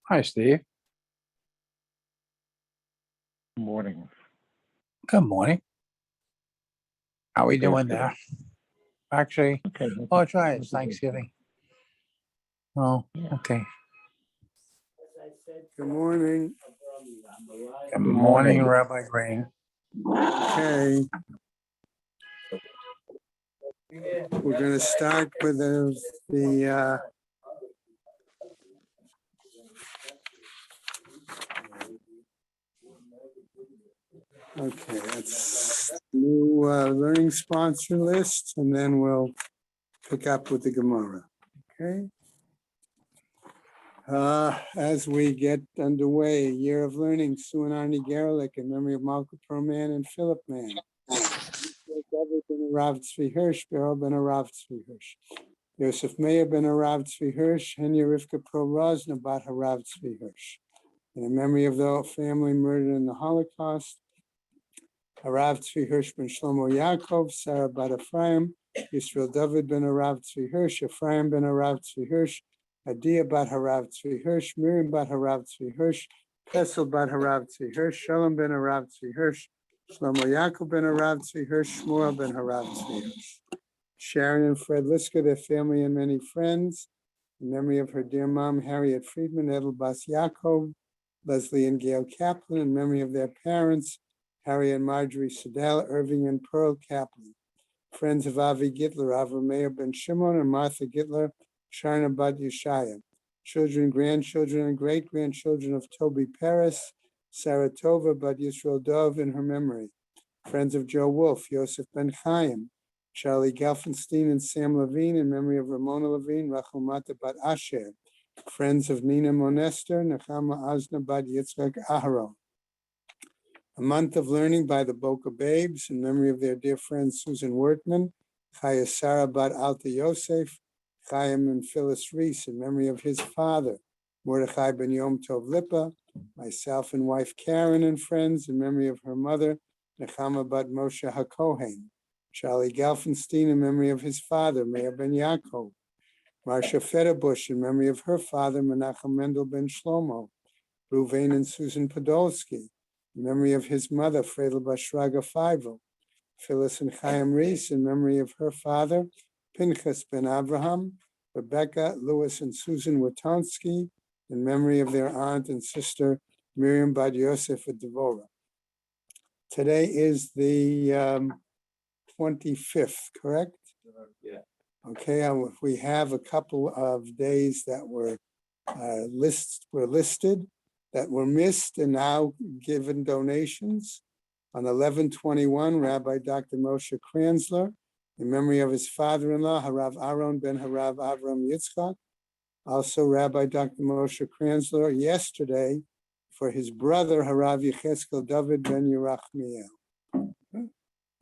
Hi, Steve. Morning. Good morning. How are we doing there? Actually, Okay. oh, that's right. It's Thanksgiving. Oh, okay. Good morning. Good morning, Rabbi Green. Okay. We're going to start with the okay, that's new learning sponsor list, and then we'll pick up with the Gemara. Okay. As we get underway, a year of learning, Sue and Arnie Gerlich in memory of Malka Perman and Philip Mann. David ben Arav Tzvi Hirsch, Beryl ben Arav Tzvi Hirsch. Yosef Meir ben Arav Tzvi Hirsch, Henya Rivka Pro Rosna bat Harav Tzvi Hirsch. In the memory of the family murdered in the Holocaust, Harav Tzvi Hirsch ben Shlomo Yaakov, Sarah bat Ephraim, Yisrael David ben Arav Tzvi Hirsch, Ephraim ben Arav Tzvi Hirsch, Adia bat Harav Tzvi Hirsch, Miriam bat Harav Tzvi Hirsch, Pesel bat Harav Tzvi Hirsch, Shalom ben Harav Tzvi Hirsch, Shlomo Yaakov ben Harav Tzvi Hirsch, Shmuel ben Harav Tzvi Hirsch. Sharon and Fred Liska, their family and many friends, in memory of her dear mom, Harriet Friedman, Edel Bas Yaakov, Leslie and Gail Kaplan, in memory of their parents, Harry and Marjorie Sedell, Irving and Pearl Kaplan. Friends of Avi Gitler, Avram Meir ben Shimon and Martha Gitler, Sharna Bat Yeshaya. Children, grandchildren, and great-grandchildren of Toby Paris, Sarah Tova Bat Yisrael Dov in her memory. Friends of Joe Wolf, Yosef Ben Chaim, Charlie Gelfenstein and Sam Levine in memory of Ramona Levine, Rachel Mata Bat Asher. Friends of Nina Monester, Nechama Azna Bat Yitzchak Aharon. A month of learning by the Boca Babes in memory of their dear friend Susan Wertman, Chaya Sarah Bat Alta Yosef, Chaim and Phyllis Reese in memory of his father, Mordechai Ben Yom Tov Lipa, myself and wife Karen and friends in memory of her mother, Nechama Bat Moshe HaKohen, Charlie Gelfenstein in memory of his father, Meir Ben Yaakov, Marsha Federbush in memory of her father, Menachem Mendel Ben Shlomo, Ruvain and Susan Podolsky in memory of his mother, Fredel Bashraga Feivel, Phyllis and Chaim Reese in memory of her father, Pinchas Ben Abraham, Rebecca, Louis, and Susan Witonsky in memory of their aunt and sister, Miriam Bad Yosef at Devorah. Today is the 25th, correct? Yeah. Okay, we have a couple of days that were listed that were missed and now given donations. On 11/21, Rabbi Dr. Moshe Kranzler, in memory of his father-in-law, Harav Aaron ben Harav Avram Yitzchak. Also, Rabbi Dr. Moshe Kranzler yesterday for his brother, Harav Yecheskel David ben Yerachmiel.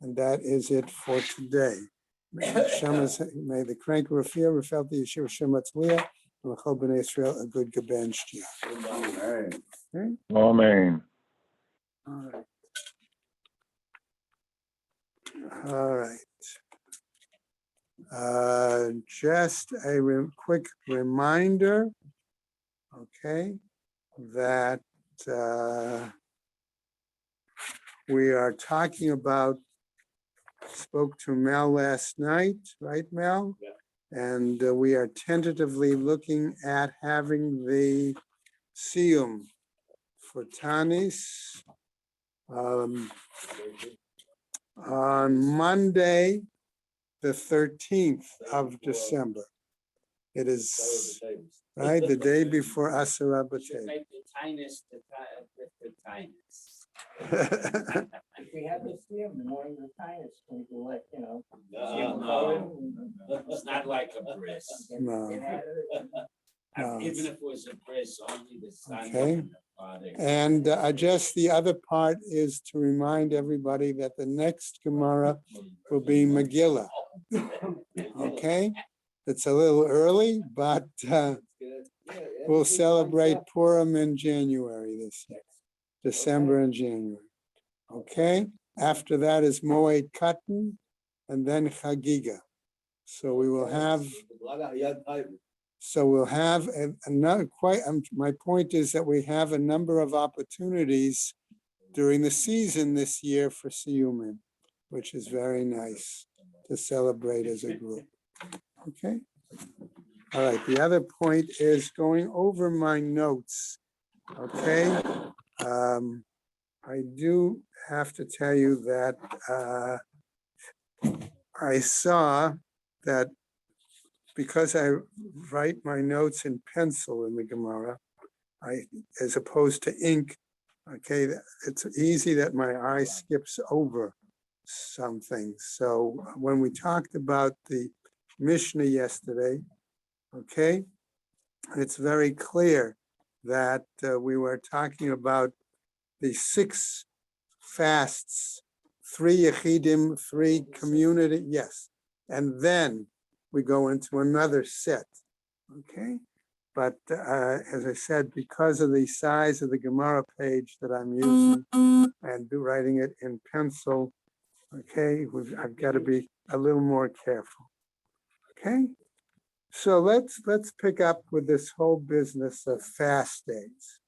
And that is it for today. May the crank Rafael, Rafael the Yeshiva Shema Tzliah, and L'chol B'nai Israel a good Gaben Shtiach. Okay? Amen. All right. All right. Just a quick reminder, okay, that we are talking about, spoke to Mel last night, right, Mel? Yeah. And we are tentatively looking at having the siyum for Tanis on Monday, the 13th of December. It is, right, the day before Asara B'Tei. Make the tiniest, the tiniest. If we have this here, the morning the tiniest, we can let, No. It's not like a bris. No. No. Even if it was a bris, only the son Okay. and the father. And just the other part is to remind everybody that the next Gemara will be Megillah. Okay? It's a little early, but we'll celebrate Purim in January this year, December and January. Okay? After that is Moed Katan and then Chagiga. So we will have So we'll have another my point is that we have a number of opportunities during the season this year for Siyumin, which is very nice to celebrate as a group. Okay. All right. The other point is going over my notes. Okay. I do have to tell you that I saw that because I write my notes in pencil in the Gemara, as opposed to ink, okay, it's easy that my eye skips over some things. So when we talked about the Mishnah yesterday, okay, it's very clear that we were talking about the 6 fasts, 3 yechidim, 3 community, yes. And then we go into another set, okay? But as I said, because of the size of the Gemara page that I'm using and writing it in pencil, okay, I've got to be a little more careful, okay? So let's pick up with this whole business of fast days,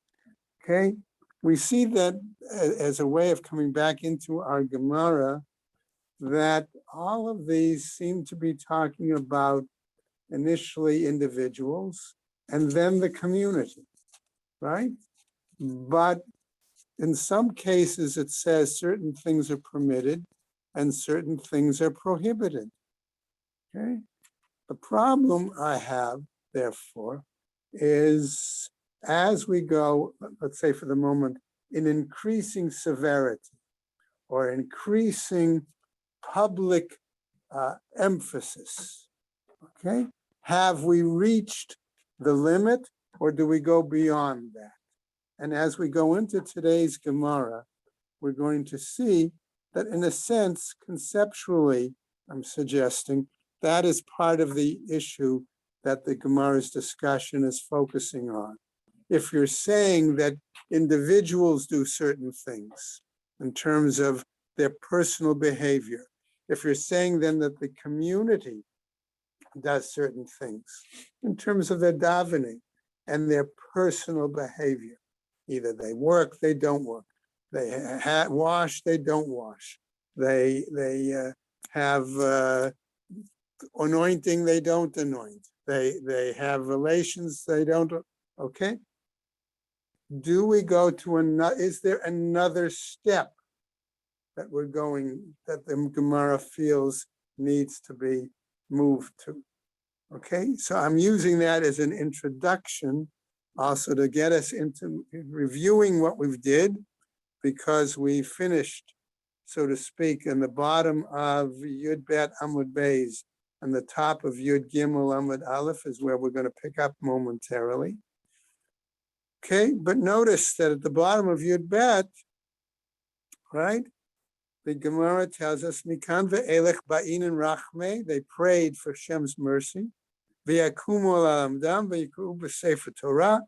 okay? We see that as a way of coming back into our Gemara, that all of these seem to be talking about initially individuals and then the community, right? But in some cases, it says certain things are permitted and certain things are prohibited, okay? The problem I have, therefore, is as we go, let's say for the moment, in increasing severity or increasing public emphasis, okay? Have we reached the limit or do we go beyond that? And as we go into today's Gemara, we're going to see that in a sense, conceptually, I'm suggesting, that is part of the issue that the Gemara's discussion is focusing on. If you're saying that individuals do certain things in terms of their personal behavior, if you're saying then that the community does certain things in terms of their davening and their personal behavior, either they work, they don't work, they wash, they don't wash, they have anointing, they don't anoint, they have relations, they don't, okay? Do we go to another, is there another step that we're going, that the Gemara feels needs to be moved to? Okay, so I'm using that as an introduction also to get us into reviewing what we've did, because we finished, so to speak, in the bottom of Yud Bet Amud Beis and the top of Yud Gimel Amud Aleph is where we're going to pick up momentarily. Okay, but notice that at the bottom of Yud Bet, right, the Gemara tells us, Mikan ve'elech ba'in and rachme, they prayed for Shem's mercy. V'yakumu alamdam v'yikru b'sefer Torah.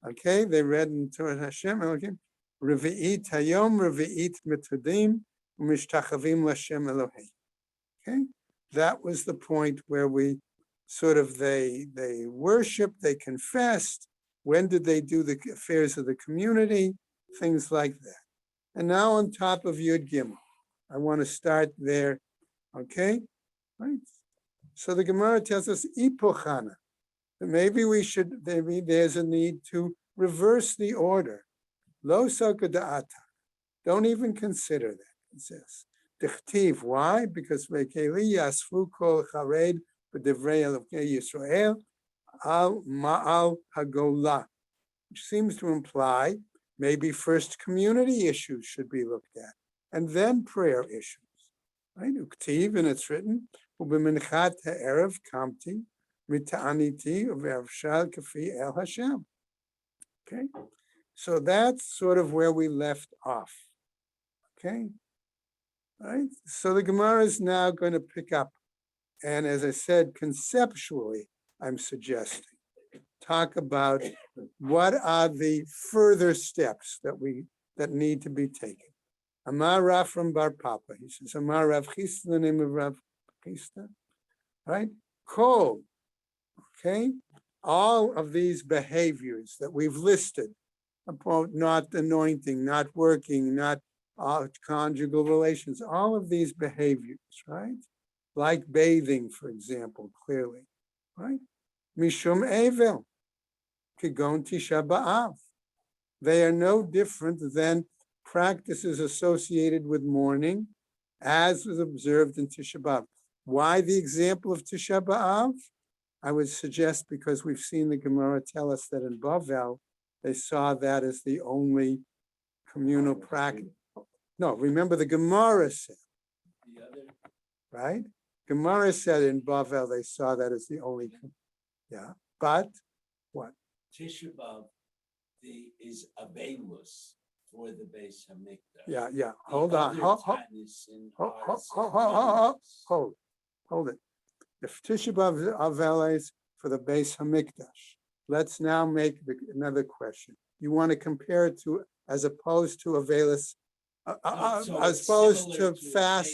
Okay, they read in Torah Hashem. Okay, Revi'it hayom, revi'it metodim, u'mishtachavim l'Hashem Elohei. Okay, that was the point where we sort of, they worshiped, they confessed. When did they do the affairs of the community? Things like that. And now on top of Yud Gimel, I want to start there, okay? Right. So the Gemara tells us, Ipochana, that maybe there's a need to reverse the order. Lo soka da'ata. Don't even consider that, it says. Dichtiv, why? Because Vekeli yasfu kol chared b'divrei Elokei Yisrael al ma'al hagolah, which seems to imply maybe first community issues should be looked at, and then prayer issues. Right? Uktiv, and it's written, Ubiminchat ha'erev kamti mita'aniti uve'avshal kafi el Hashem. Okay, so that's sort of where we left off. Okay, right. So the Gemara is now going to pick up, and as I said, conceptually, I'm suggesting talk about what are the further steps that need to be taken. Amar Rav from Bar Papa. He says, Amar Rav Chisda, the name of Rav Chisda, right? Kol, okay? all of these behaviors that we've listed, about not anointing, not working, not conjugal relations, all of these behaviors, right? Like bathing, for example, clearly, right? Mishum Evel, Kigon Tisha B'Av. They are no different than practices associated with mourning, as was observed in Tisha B'Av. Why the example of Tisha B'Av? I would suggest because we've seen the Gemara tell us that in Bavel, they saw that as the only communal practice. No, remember the Gemara said, The other, right? Gemara said in Bavel, they saw that as the only, yeah. But what? Tisha B'Av, is a Beilus for the Beis Hamikdash. Yeah, yeah. The Hold on. other Hold Tanis it. If Tisha B'Av is for the Beis Hamikdash, let's now make another question. You want to compare it to, as opposed to Avelis, as opposed to fast,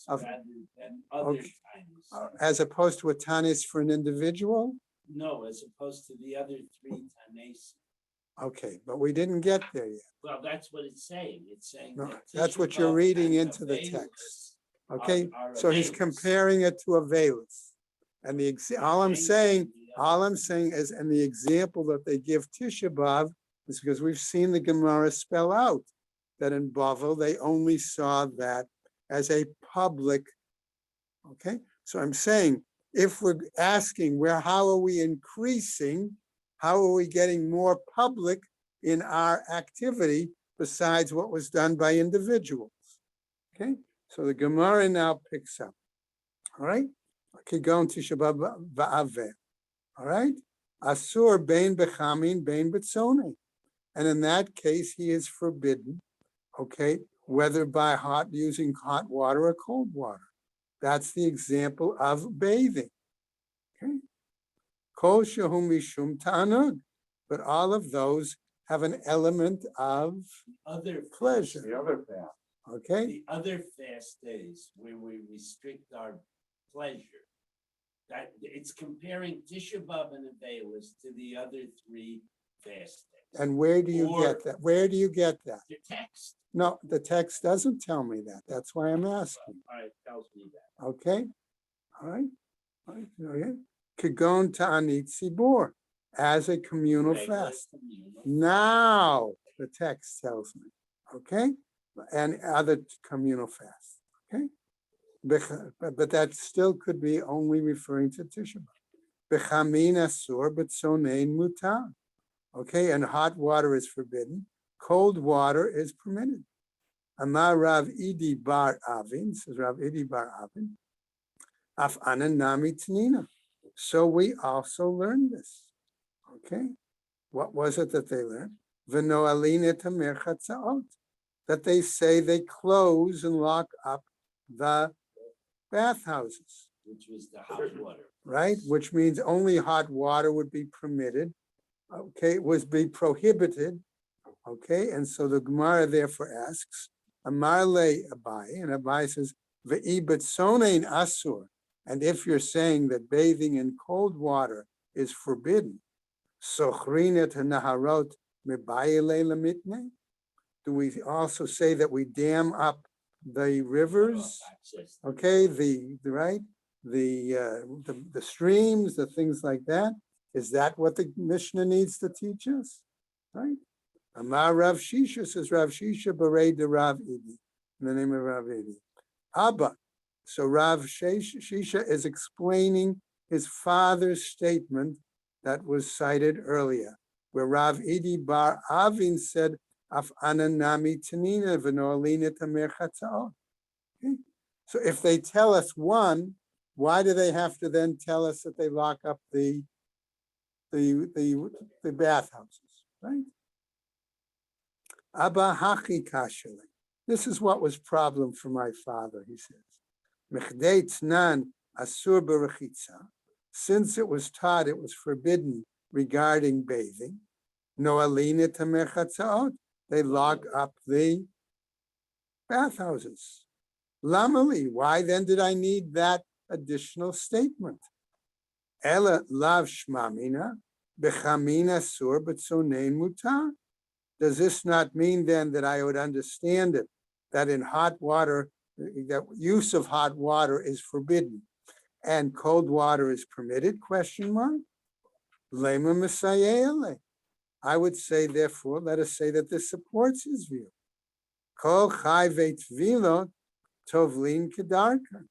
of- rather than other okay. Tanis. As opposed to a tanis for an individual? No, as opposed to the other three Tanis. Okay, but we didn't get there yet. Well, that's what it's saying. It's saying. No, that that's Tisha what you're B'Av reading and into the Avelis text. Okay, are so he's Avelis. comparing it to Avelis. And all I'm saying is, and the example that they give Tisha B'Av is because we've seen the Gemara spell out that in Bavel, they only saw that as a public, okay? So I'm saying, if we're asking how are we increasing, how are we getting more public in our activity besides what was done by individuals? Okay, so the Gemara now picks up, all right? Kigon Tisha B'Av, all right? Asur bein bechamin bein betzonei. And in that case, he is forbidden, okay, whether by using hot water or cold water. That's the example of bathing, okay? Kol shehu mishum ta'anug. But all of those have an element of Other pleasure, The other path. okay? The other fast days where we restrict our pleasure. That it's comparing Tisha B'Av and Avelis to the other three fast days. And where do you Or- get that? Where do you get that? The text, No, the text doesn't tell me that. That's why I'm asking. all right, tells me that. Okay? All right? All right. Okay. Kigon ta'anit tzibor, as a communal Regular fast. communal. Now, the text tells me, okay? And other communal fasts, okay? But that still could be only referring to Tisha B'Av. Bechamin asur b'tzonein mutar. Okay, and hot water is forbidden. Cold water is permitted. Amar Rav Idi Bar Avin, says Rav Idi Bar Avin, Af Ananami Tanina. So we also learned this. Okay, what was it that they learned? V'no'alin tamer chatzaot, that they say they close and lock up the bathhouses, Which was the hot water. right? Which means only hot water would be permitted. Okay, it was be prohibited. Okay, and so the Gemara therefore asks, Amar le Abai, and Abai says, Ve'i betzonein asur. And if you're saying that bathing in cold water is forbidden, sochrinet naharot mebayele lamitne. Do we also say that we dam up the rivers? Access. Okay, the streams, the things like that. Is that what the Mishnah needs to teach us? Right? Amar Rav Shisha, says Rav Shisha Berei de Rav Idi, in the name of Rav Idi. Abba. So Rav Shisha is explaining his father's statement that was cited earlier, where Rav Idi Bar Avin said, Af ananami tanina v'no'alina tamer chatzaot. Okay? So if they tell us one, why do they have to then tell us that they lock up the bathhouses, right? Abba hachi kashali. This is what was problem for my father, he says. Mechdei tznan asur berechitza. Since it was taught it was forbidden regarding bathing, no'alina tamer chatzaot. They lock up the bathhouses. Lamali, why then did I need that additional statement? Ela lav shmamina, Bechamin asur b'tzonein mutar. Does this not mean then that I would understand it, that in hot water, that use of hot water is forbidden and cold water is permitted? Question mark. Lema Messiah. I would say, therefore, let us say that this supports his view. Kol chayve tvilot tovlin kedarka.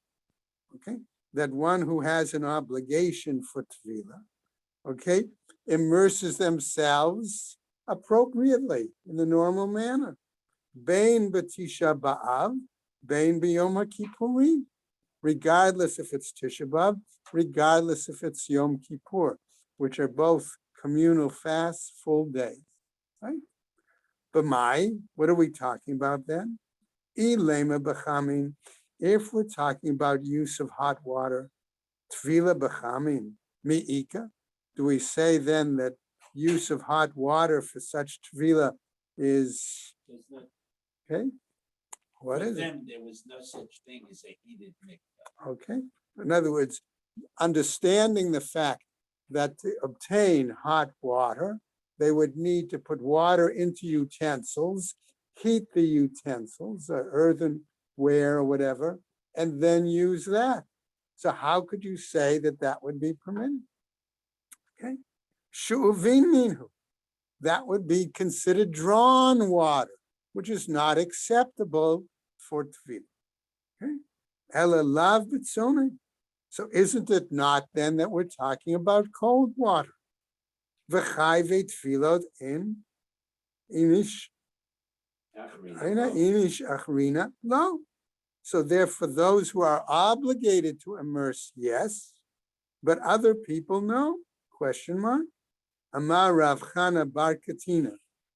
Okay, that one who has an obligation for tvila, okay, immerses themselves appropriately in the normal manner. Bein b'tisha b'av, bein b'yom HaKippurim, regardless if it's Tisha B'av, regardless if it's Yom Kippur, which are both communal fasts, full days, right? B'mai, what are we talking about then? Ilema b'chamin, if we're talking about use of hot water, tvila b'chamin, mi'ika, do we say then that use of hot water for such tvila is, There's no, okay? What for is it? them, there was no such thing as a heated mikvah. Okay. In other words, understanding the fact that to obtain hot water, they would need to put water into utensils, heat the utensils, earthenware or whatever, and then use that. So how could you say that that would be permitted? Okay. Shu'uvin minhu. That would be considered drawn water, which is not acceptable for tefillah. Okay. Ela lav b'tzonim. So isn't it not then that we're talking about cold water? V'chayve tefillot in inish achrina. No. So therefore, those who are obligated to immerse, yes, but other people, no. Question mark. Amar Rav Chana bar Katina.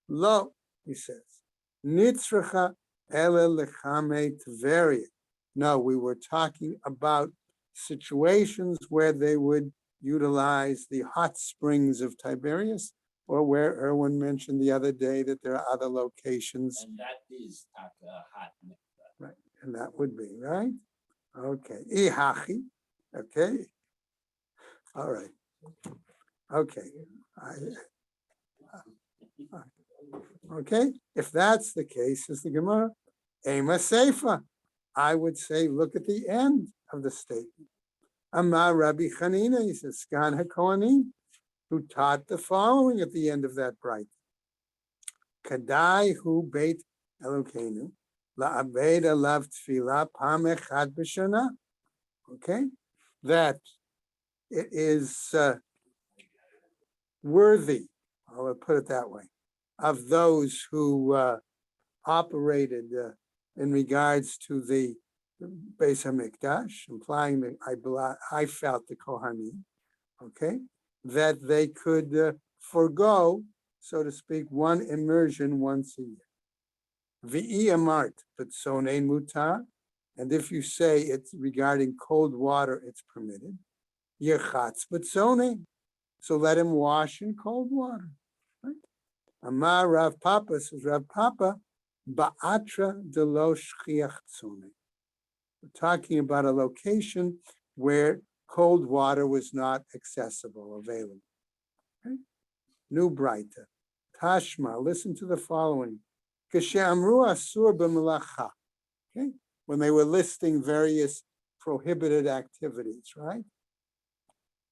Lo, he says. Nitzracha ele lechame tveria. No, we were talking about situations where they would utilize the hot springs of Tiberias, or where Erwin mentioned the other day that there are other locations. And that is taka hot mikvah. Right, and that would be, right? Okay. Ihachi. Okay. All right. Okay. Okay. If that's the case, says the Gemara, Ema Seifa. I would say, look at the end of the statement. Amar Rabbi Chanina, he says, Skan HaKohanim, who taught the following at the end of that bright. Kadai hu beit Elokeinu, la'abed alav tefillah pam echad b'shana. Okay? That it is worthy, I'll put it that way, of those who operated in regards to the Beis HaMikdash, implying that I felt the Kohanim, okay, that they could forego, so to speak, one immersion once a year. V'i amart, but sonein mutar, and if you say it's regarding cold water, it's permitted. Yerchatz, but sonein, so let him wash in cold water. Right? Amar Rav Papa, says Rav Papa, ba'atra delo shchiach sonein. We're talking about a location where cold water was not accessible, available. Okay? New Braita. Tashma, listen to the following. Kashamru asur b'melacha. Okay? When they were listing various prohibited activities, right?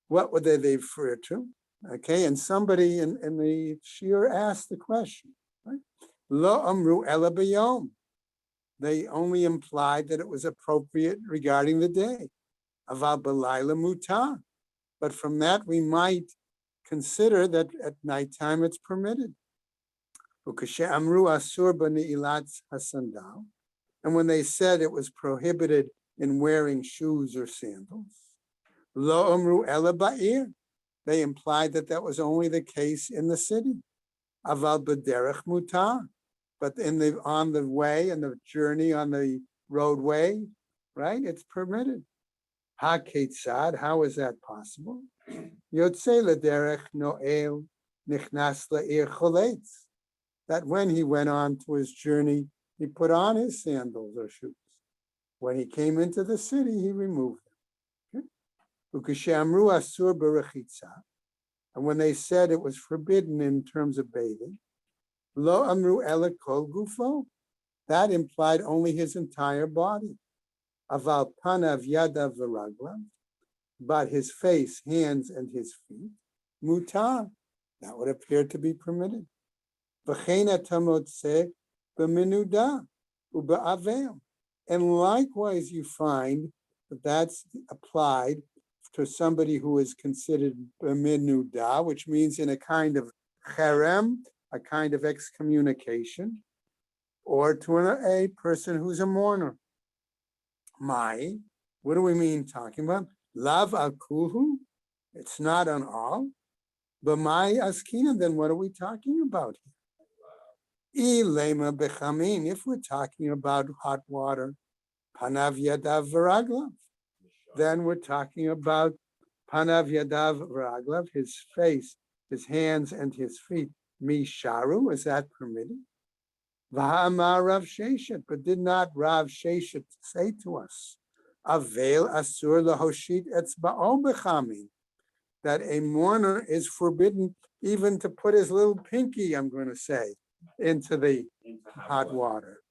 What would they refer to? Okay, and somebody in the shir asked the question, right? Lo amru ela b'yom. They only implied that it was appropriate regarding the day. Aval b'layla mutar. But from that, we might consider that at nighttime it's permitted. Ukashe amru asur b'neilat hasandal. And when they said it was prohibited in wearing shoes or sandals, lo amru ela ba'ir. They implied that that was only the case in the city. Aval b'derech mutar. But on the way, and the journey on the roadway, right? It's permitted. Ha ketzad, how is that possible? Yotzei l'derech noel nichnas la'ir choletz. That when he went on to his journey, he put on his sandals or shoes. When he came into the city, he removed them. Ukeshamru asur berechitza. And when they said it was forbidden in terms of bathing, lo amru ela kol gufo, that implied only his entire body. Aval panav yadav v'raglav, but his face, hands, and his feet, mutar, that would appear to be permitted. V'chein tamotzeh b'menuda u'ba'avel, and likewise you find that that's applied to somebody who is considered b'menuda, which means in a kind of cherem, a kind of excommunication, or to a person who's a mourner. Mai, what do we mean talking about? Lav al kulhu, it's not on all. But my askina, then what are we talking about here? Ilema bechamin, if we're talking about hot water, panav yadav v'raglav, then we're talking about panav yadav v'raglav, his face, his hands, and his feet. Misharu, is that permitted? V'ha'amar Rav Sheshet, but did not Rav Sheshet say to us, Avel asur lahoshit etzba'o bechamin, that a mourner is forbidden even to put his little pinky, I'm going to say, into the hot water.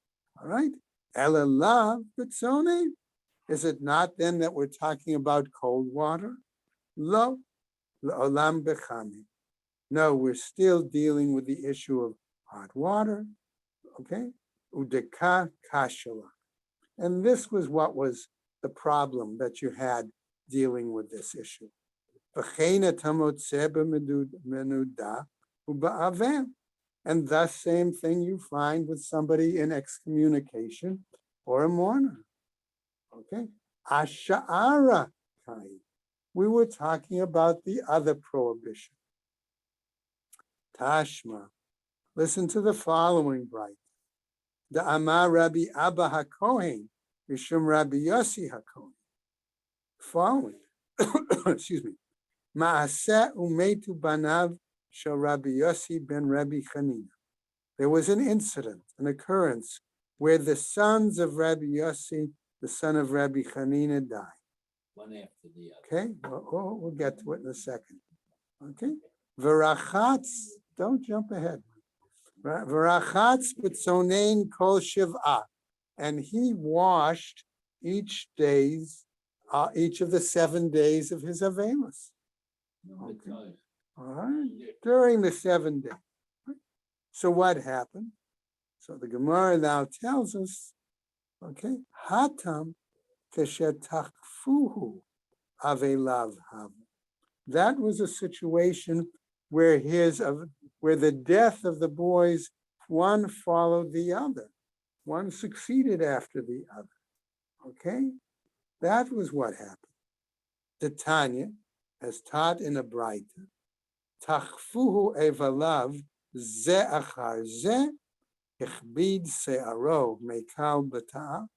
All right? Elalav b'tzone, is it not then that we're talking about cold water? Lo, la'olam bechamin. No, we're still dealing with the issue of hot water. Okay, udeka kashala, and this was what was the problem that you had dealing with this issue. And thus same thing you find with somebody in excommunication or a mourner. Okay, asha'ara kai. We were talking about the other prohibition. Tashma. Listen to the following bright. The Amar Rabbi Abba HaKohen, Mishum Rabbi Yossi HaKohen. Following, excuse me. Ma'aseh umetu banav shel Rabbi Yossi ben Rabbi Chanina. There was an incident, an occurrence, where the sons of Rabbi Yossi, the son of Rabbi Chanina, died. One after the other. Okay, we'll get to it in a second. Okay, V'rachatz, don't jump ahead. V'rachatz b'tzonein kol shiv'ah, and he washed each of the 7 days of his avemus. Okay. All right, during the 7 days. So what happened? So the Gemara now tells us, okay, hatam keshetachfuhu avelav hav. That was a situation where the death of the boys, one followed the other, one succeeded after the other. Okay, that was what happened. The Tanya, as taught in a Braita, tachfuhu evalav ze achar ze ichbid se'aro meikal b'ta'ah.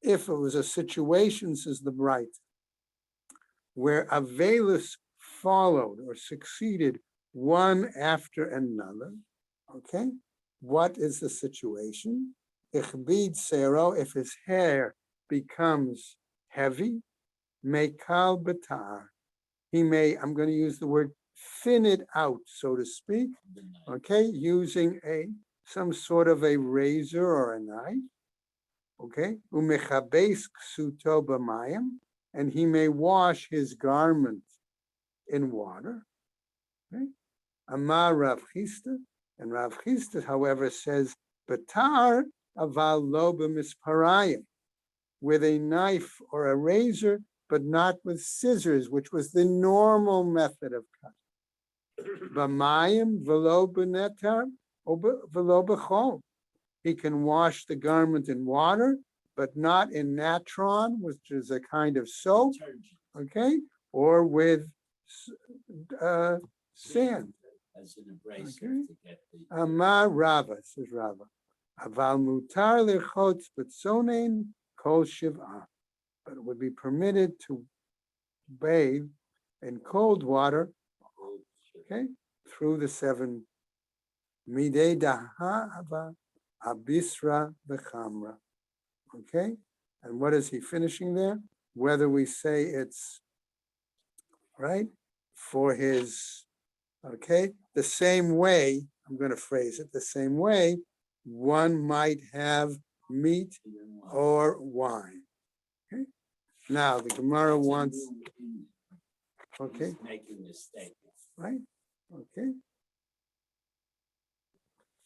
If it was a situation, says the Braita, where avelus followed or succeeded one after another, okay? What is the situation? Ichbid se'aro, if his hair becomes heavy, meikal b'ta'ah. He may, I'm going to use the word, thin it out, so to speak, okay, using some sort of a razor or a knife, okay, umechabes ksuto b'mayim, and he may wash his garment in water, okay. Amar Rav Chisda, and Rav Chisda, however, says, Batar aval lo b'misparayim, with a knife or a razor, but not with scissors, which was the normal method of cutting. B'mayim v'lo b'netar v'lo b'chol. He can wash the garment in water, but not in natron, which is a kind of soap, okay, or with sand. As an abrasive Okay. to get the. Amar Rava, says Rava, aval mutar lechotz b'tzonein kol shiv'ah. But it would be permitted to bathe in cold water, okay, through the 7 midei dahava abisra v'chamra, okay. And what is he finishing there? Whether we say it's right for his Okay, the same way, I'm going to phrase it the same way, one might have meat or wine. Okay, now the Gemara wants, okay, He's making this statement. right? Okay.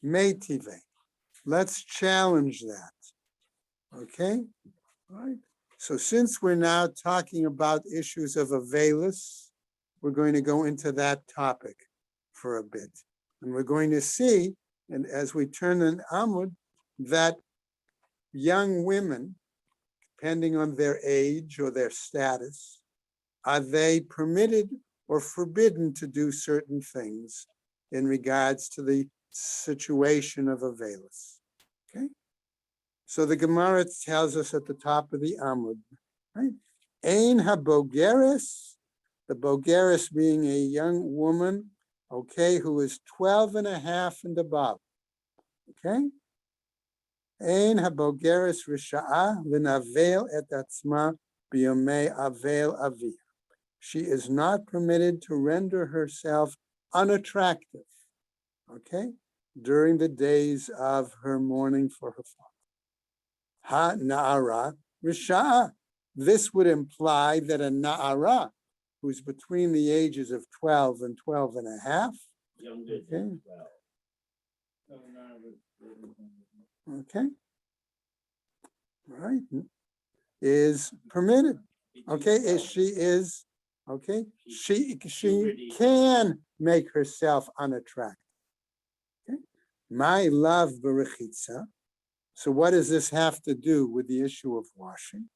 Meitive. Let's challenge that. Okay, all right. So since we're now talking about issues of Avelis, we're going to go into that topic for a bit. And we're going to see, and as we turn an Amud, that young women, depending on their age or their status, are they permitted or forbidden to do certain things in regards to the situation of Avelis? Okay. So the Gemara tells us at the top of the Amud, right? Ein habogeres, the bogeres being a young woman, okay, who is 12 and a half and above, okay? Ein habogeres risha'a l'navel et atzma biyomei avel avia. She is not permitted to render herself unattractive, okay, during the days of her mourning for her father. Ha na'ara risha'a. This would imply that a na'ara, who's between the ages of 12 and 12 and a half, Younger okay, than 12. okay, right, is permitted. Okay, is she is, okay, she can make herself unattractive. Okay, my love berechitza. So what does this have to do with the issue of washing?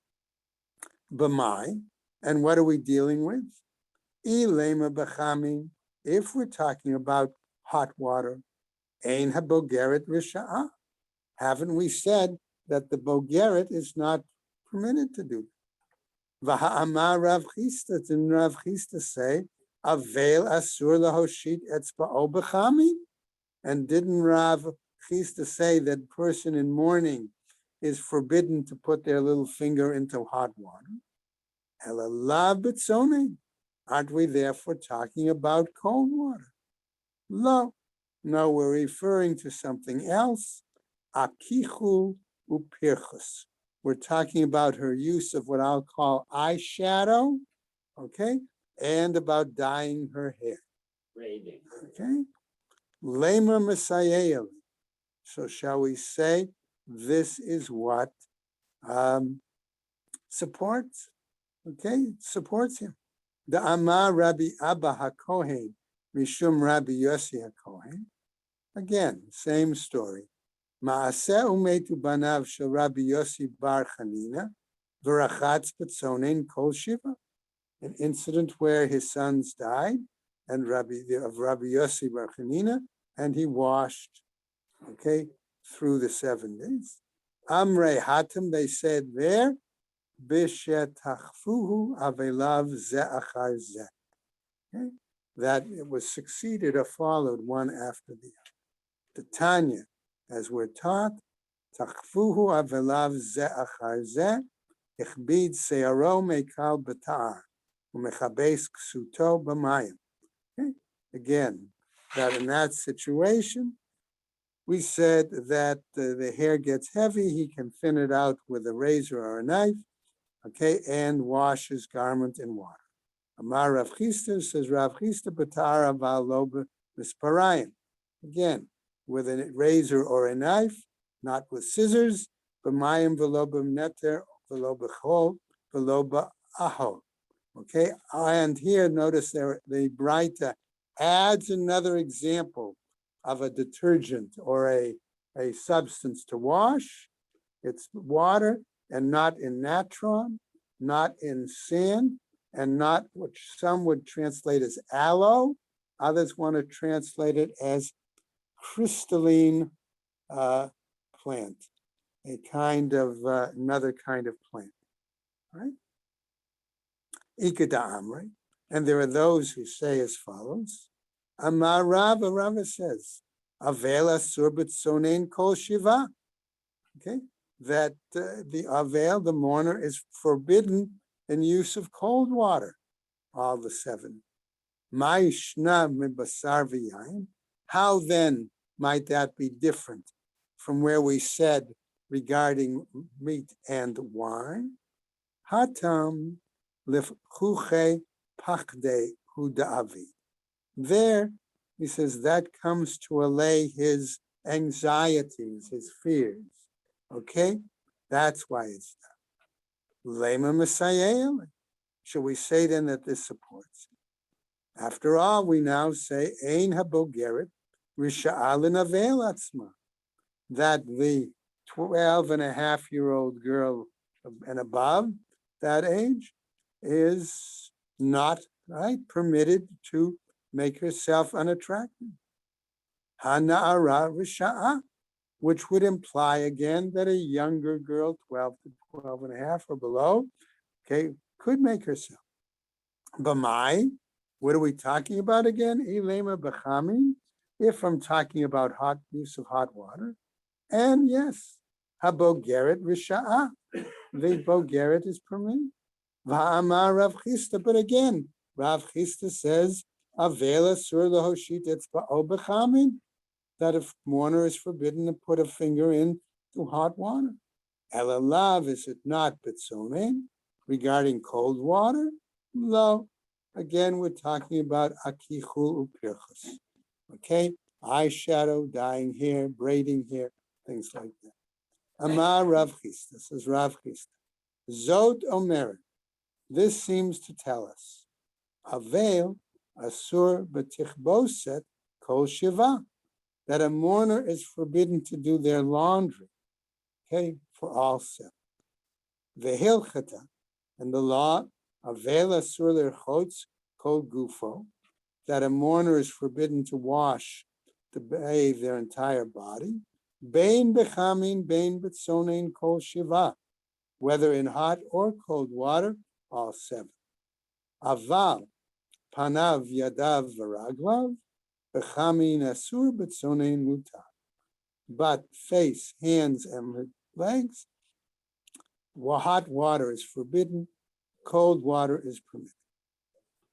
B'mai, and what are we dealing with? Ilema b'chamin. If we're talking about hot water, ein habogeret risha'a. Haven't we said that the bogeret is not permitted to do? V'ha'amar Rav Chisda, didn't Rav Chisda say, avel asur lahoshit etzba'o b'chamin? And didn't Rav Chisda say that person in mourning is forbidden to put their little finger into hot water? Ela b'tzonin. Aren't we therefore talking about cold water? Lo. No, we're referring to something else. Akichu upirchus. We're talking about her use of what I'll call eyeshadow, okay, and about dyeing her hair. Braiding. Okay. Lamer Messiah. So shall we say this is what supports, okay, supports him. The Amar Rabbi Abba HaKohen, Mishum Rabbi Yossi HaKohen. Again, same story. Maaseh umetu banav shel Rabbi Yossi Bar Chanina, v'rachatz b'tzonein kol shiva. An incident where his sons died, and Rabbi Yossi Bar Chanina, and he washed, okay, through the 7 days. Amrei Hatim, they said there, Bishetachfuhu avelav ze achar ze. Okay, that it was succeeded or followed one after the other. The Tanya, as we're taught, Tachfuhu avelav ze achar ze, ichbid searo mekal batar, umechabes ksuto b'mayim. Okay, again, that in that situation, we said that the hair gets heavy, he can thin it out with a razor or a knife, okay, and wash his garment in water. Amar Rav Chisda, says Rav Chisda, b'tara v'alo b'misparayim. Again, with a razor or a knife, not with scissors, b'mayim v'lo b'mneter, v'lo b'chol, v'lo b'ahol. Okay, and here notice there the Braita adds another example of a detergent or a substance to wash. It's water and not in natron, not in sand, and not what some would translate as aloe. Others want to translate it as crystalline plant, a kind of another kind of plant, right? Ikadam, right? And there are those who say as follows: Amar Rava says, Avela surbet sonein kol shiva. Okay, that the avel, the mourner, is forbidden in use of cold water all the 7 Ma'ishna mibasar v'yayin. How then might that be different from where we said regarding meat and wine? Hatam lifchuche pachde hudavi. There, he says, that comes to allay his anxieties, his fears. Okay? That's why it's done. Lema Messiah. Should we say then that this supports? After all, we now say, Ein habogeret risha'alin avel atzma, that the 12-and-a-half-year-old girl and above that age is not permitted to make herself unattractive. Hana'ara risha'a, which would imply again that a younger girl, 12 to 12 and a half or below, okay, could make herself. B'mai, what are we talking about again? Ilema b'chami, if I'm talking about use of hot water. And yes, habogeret risha'a, the bogeret is permitted. Va'amar Rav Chisda, but again, Rav Chisda says, avela sur lehoshit etzba'o b'chamin, that if mourner is forbidden to put a finger into hot water. Elalav, is it not betzonen, regarding cold water? No. Again, we're talking about akichul upirchus. Okay, eyeshadow, dyeing hair, braiding hair, things like that. Amar Rav Chisda, says Rav Chisda. Zot Omer, this seems to tell us, Avel asur b'tichboset kol shiva, that a mourner is forbidden to do their laundry, okay, for all 7. Vehilchata, and the law, Avel asur l'rchotz kol gufo, that a mourner is forbidden to wash, to bathe their entire body. Bein bechamin, bein betzonein kol shiva, whether in hot or cold water, all 7. Aval, panav yadav v'raglav, bechamin asur betzonein mutar. But face, hands, and legs, hot water is forbidden, cold water is permitted.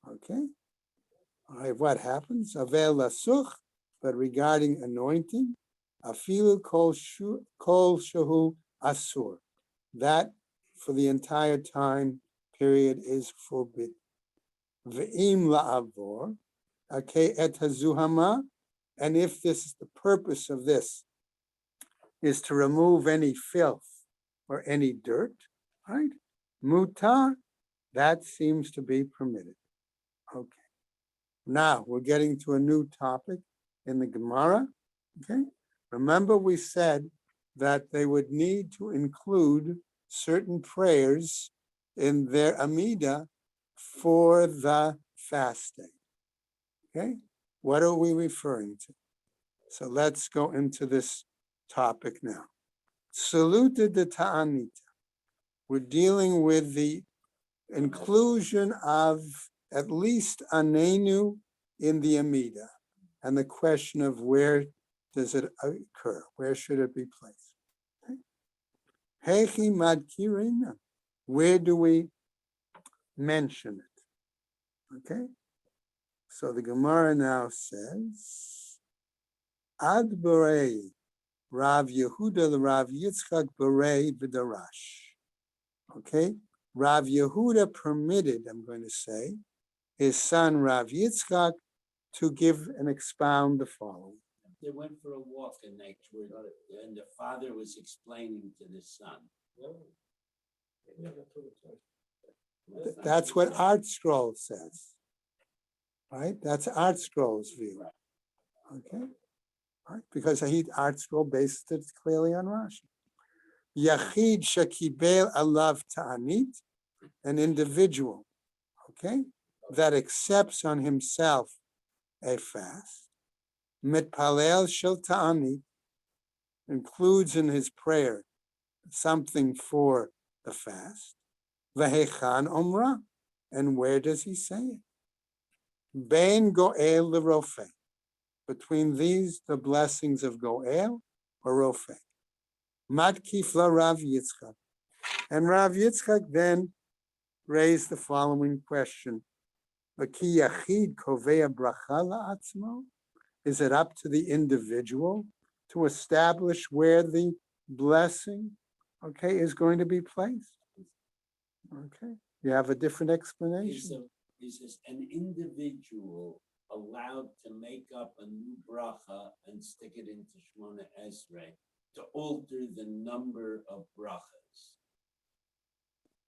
Okay? All right, what happens? Avel lasuch, but regarding anointing, afilu kol shahu asur, that for the entire time period is forbidden. Ve'im la'avor, okay, et hazuhama, and if this is the purpose of this, is to remove any filth or any dirt, right? Mutar, that seems to be permitted. Okay. Now we're getting to a new topic in the Gemara. Okay. Remember, we said that they would need to include certain prayers in their Amida for the fasting. Okay. What are we referring to? So let's go into this topic now. Saluta de ta'anita. We're dealing with the inclusion of at least anenu in the Amida, and the question of where does it occur? Where should it be placed? Hechi madkirina. Where do we mention it? Okay. So the Gemara now says, Ad Borei Rav Yehuda Rav Yitzchak Borei B'darash. Okay. Rav Yehuda permitted, I'm going to say, his son Rav Yitzchak to give and expound the following. They went for a walk and and the father was explaining to the son. That's what Art Scroll says, right? That's Art Scroll's view. Okay, right? Because Art Scroll based it clearly on Rashi. Yachid shakibel alav ta'anit, an individual, okay, that accepts on himself a fast. Mitpalel shel ta'anit, includes in his prayer something for the fast. Vehechan omra, and where does he say it? Bein goel lerofe, between these the blessings of goel or rofe. Matkif la Rav Yitzchak, and Rav Yitzchak then raised the following question V'ki yachid kovea bracha la'atzmo. Is it up to the individual to establish where the blessing, okay, is going to be placed? Okay, you have a different explanation. Is an individual allowed to make up a new bracha and stick it into Shmona Esrei to alter the number of brachas?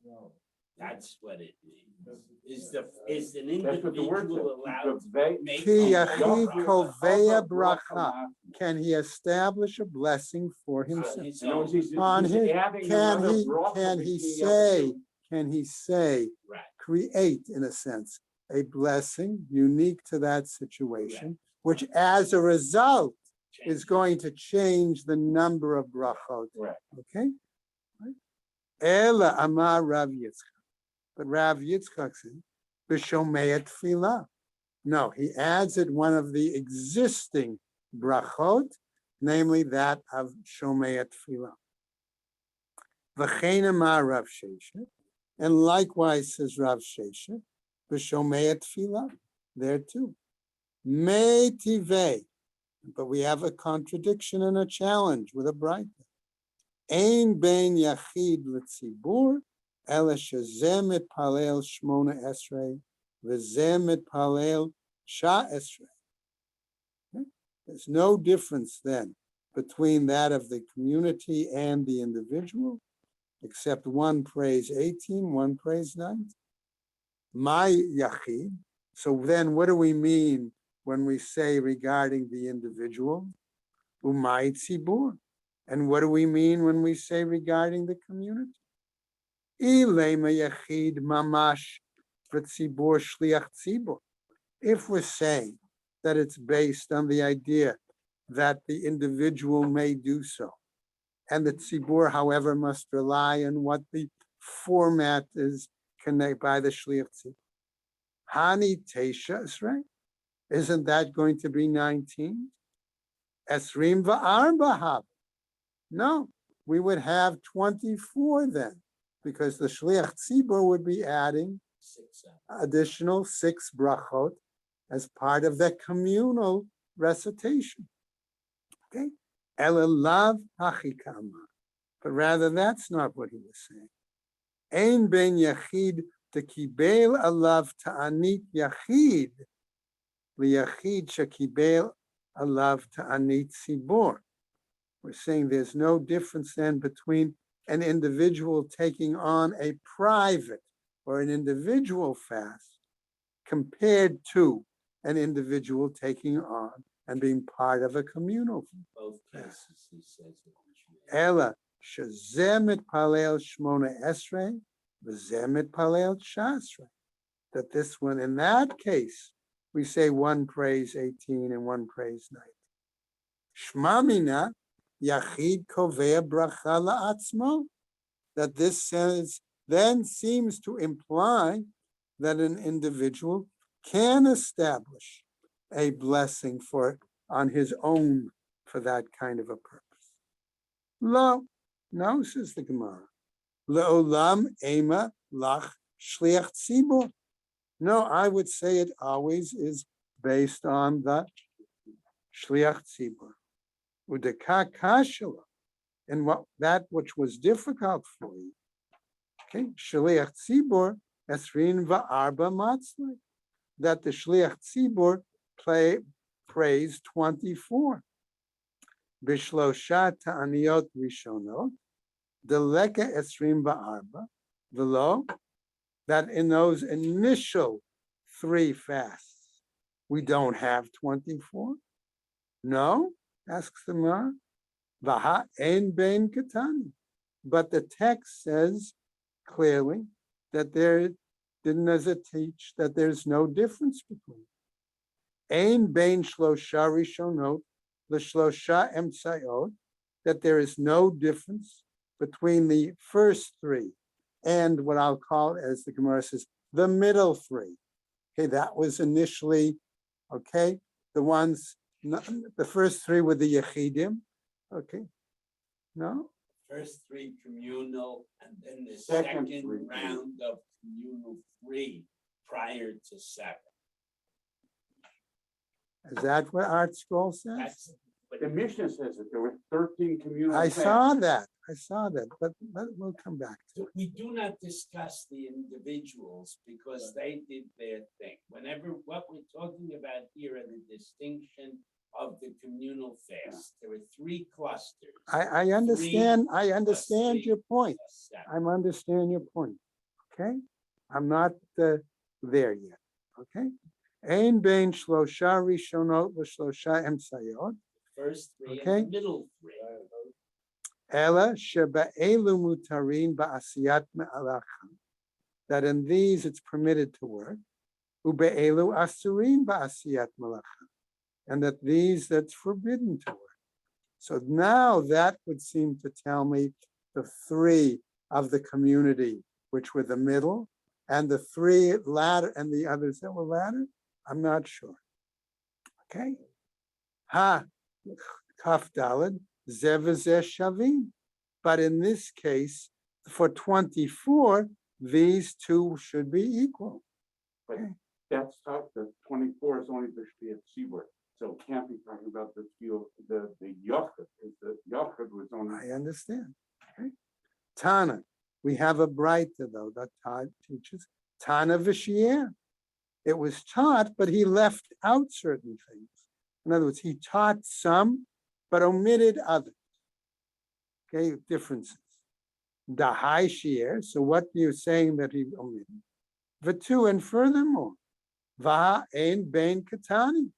No. That's what it means. Is an That's what the word individual says. allowed to make Ki up a yachid bracha kovea bracha. Can he establish a blessing for on himself? his In other words, own? he's On his, adding can another he, bracha can he between the say, other two. can he say, Right. create, in a sense, a blessing unique to that situation, which as a result is going to change the number of brachot. Correct. Okay? Right? Ela amar Rav Yitzchak. But Rav Yitzchak said, b'shomei tefillah. No, he adds it one of the existing brachot, namely that of shomei tefillah. V'chein amar Rav Sheshet. And likewise says Rav Sheshet, b'shomei tefillah, there too. Mei tivei. But we have a contradiction and a challenge with a bright. Ein ben yachid l'tzibur, ela shezeh mitpalel shmona esrei, v'zeh mitpalel sha esrei. There's no difference then between that of the community and the individual, except one prays 18, one prays 19. My yachid. So then what do we mean when we say regarding the individual? Umay tzibur. And what do we mean when we say regarding the community? Ilema yachid mamash v'tzibur shliach tzibur. If we're saying that it's based on the idea that the individual may do so, and the tzibur, however, must rely on what the format is connected by the shliach tzibur. Hani Tesha Esrei. Isn't that going to be 19? Esrim va'arba. No, we would have 24 then, because the Shliach Tzibur would be adding additional 6 brachot as part of that communal recitation. Okay? Elelav hachikama. But rather, that's not what he was saying. Ein ben yachid tekibel alav ta'anit yachid liyachid shekibel alav ta'anit tzibur. We're saying there's no difference then between an individual taking on a private or an individual fast compared to an individual taking on and being part of a communal Both fast. cases, he says. Ela shezeh mitpalel shmona esrei v'zeh mitpalel shasrei. That this one, in that case, we say one prays 18 and one prays 19. Shmamina yachid kovea bracha la'atzmo. That this says then seems to imply that an individual can establish a blessing for on his own for that kind of a purpose. Lo, no, says the Gemara. Le'olam ema lach shliach tzibur. No, I would say it always is based on the shliach tzibur. Udeka kashela, and what that which was difficult for you. Okay, shliach tzibur esrin va'arba matzlei. That the shliach tzibur prays 24. Bishlosha ta'aniyot rishonot, deleka esrim va'arba, v'lo, that in those initial 3 fasts, we don't have 24? No, asks the Gemara. Vaha ein bein katani. But the text says clearly that there didn't as it teach that there's no difference between. Ein bein shlosha rishonot l'shlosha emtsayot, that there is no difference between the first 3 and what I'll call, as the Gemara says, the middle 3. Okay, that was initially, okay, the ones, the first 3 were the Yechidim. Okay, no? First 3 communal, and then the Second second three. round of communal 3 prior to 7. Is that what Art Scroll says? That's, but The Mishnah says that there were 13 communal I fasts. saw that, but we'll come back to it. we do not discuss the individuals because they did their thing. Whenever, what we're talking about here are the distinction of the communal fast. There are 3 clusters. I understand three your point. plus 7. I understand your point, okay? I'm not there yet, okay? Ein bein shlosha rishonot v'shlosha emsayot, First 3 Okay. and the middle 3. ela shebe'elu mutarin ba'asiyat me'alacha, that in these it's permitted to work, ube'elu asurin ba'asiyat malacha, and that these that's forbidden to work. So now that would seem to tell me the 3 of the community, which were the middle, and the 3 latter, and the others that were latter, I'm not sure. Okay? Ha, kaf daled, zev v'zeh shavim. But in this case, for 24, these 2 should be equal. That's tough. The 24 is only the Shviat Tzibur. So it can't be talking about the Yochid. The Yochid was only. I understand. Okay. Tana, we have a brighter though that teaches Tana v'shier. It was taught, but he left out certain things. In other words, he taught some, but omitted others. Okay, differences. Dahai shier. So what you're saying that he omitted? V'tu, and furthermore, va ein bein katani.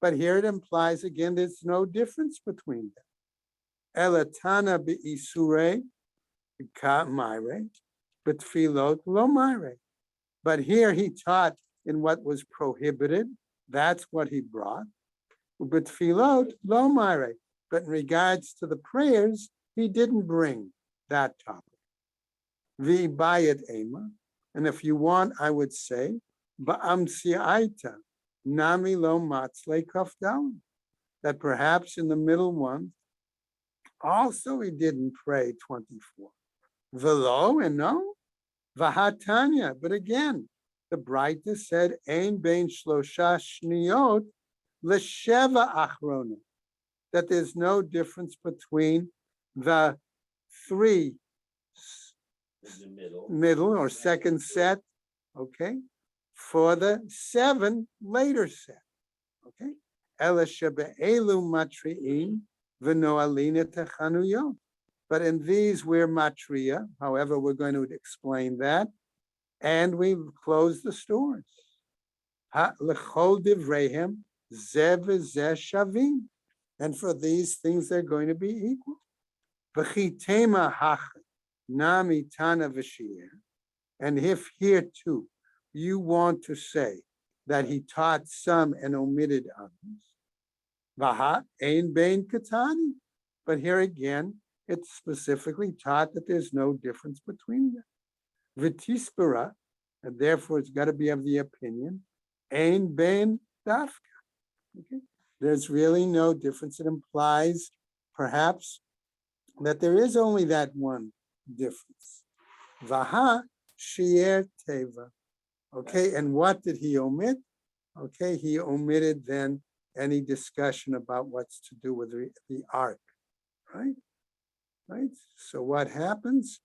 But here it implies again there's no difference between them. Elatana be'isure ka maire, betfilot lo maire. But here he taught in what was prohibited. That's what he brought. Betfilot lo maire. But in regards to the prayers, he didn't bring that topic. Vi bayat ema. And if you want, I would say, ba'amsiaita. Nami lo matzle kafdalim, that perhaps in the middle one, also he didn't pray 24. Velo, and no, vahatanya, but again, the brightest said, ein bein shlosha shniyot l'sheva achrona, that there's no difference between the 3 In the middle or second set, okay, for the 7 later set, okay? Ela shebe'elu matri'in v'no'alina techanuyot. But in these we're matria, however, we're going to explain that, and we close the stores. L'chol divreihem zeh v'zeh shavim. And for these things, they're going to be equal. V'chitema hach nami tana v'shir. And if here too, you want to say that he taught some and omitted others, vaha ein bein katani. But here again, it's specifically taught that there's no difference between them. V'tispera, and therefore it's got to be of the opinion, ein bein dafka. Okay, there's really no difference. It implies perhaps that there is only that one difference. Vaha shier teva. Okay, and what did he omit? Okay, he omitted then any discussion about what's to do with the ark, right? Right, so what happens?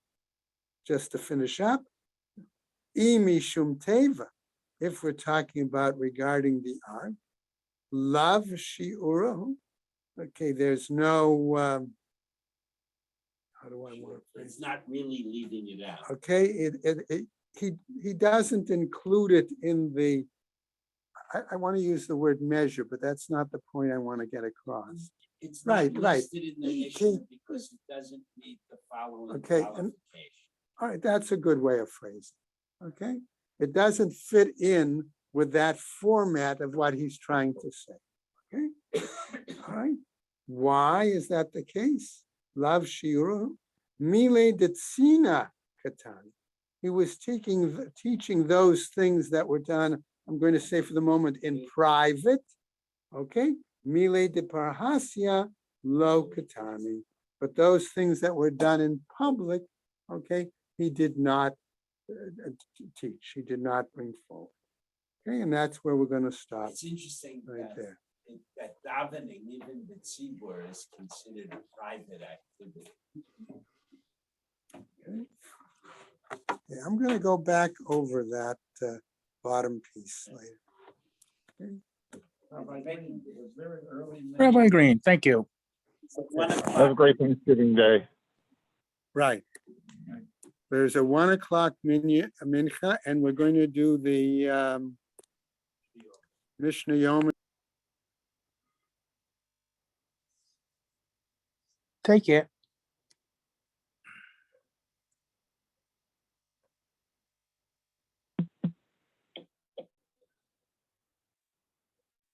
Just to finish up, imi shum teva, if we're talking about regarding the ark, lav shi'urahu, okay, there's no, how do I want to phrase It's not really leaving it out. okay, he doesn't include it in the, I want to use the word measure, but that's not the point I want to get across. It's not Right. listed in the Okay. Mishnah because it doesn't meet the following Okay, and- qualification. All right, that's a good way of phrasing, okay? It doesn't fit in with that format of what he's trying to say, okay? All right, why is that the case? Lav shiuru, mile detsina katani. He was teaching those things that were done, I'm going to say for the moment, in private, okay? Mile de parhasya lo katani. But those things that were done in public, okay, he did not teach. He did not bring forward. Okay, and that's where we're going to stop It's interesting right that, there. that davening, even the tzibur, is considered a private activity. Okay. Yeah, I'm going to go back over that bottom piece later. Rabbi Green, was there an early? Rabbi Green, thank you. Have a great Thanksgiving Day. Right. There's a 1 o'clock mincha, and we're going to do the Mishnah Yomi. Take care.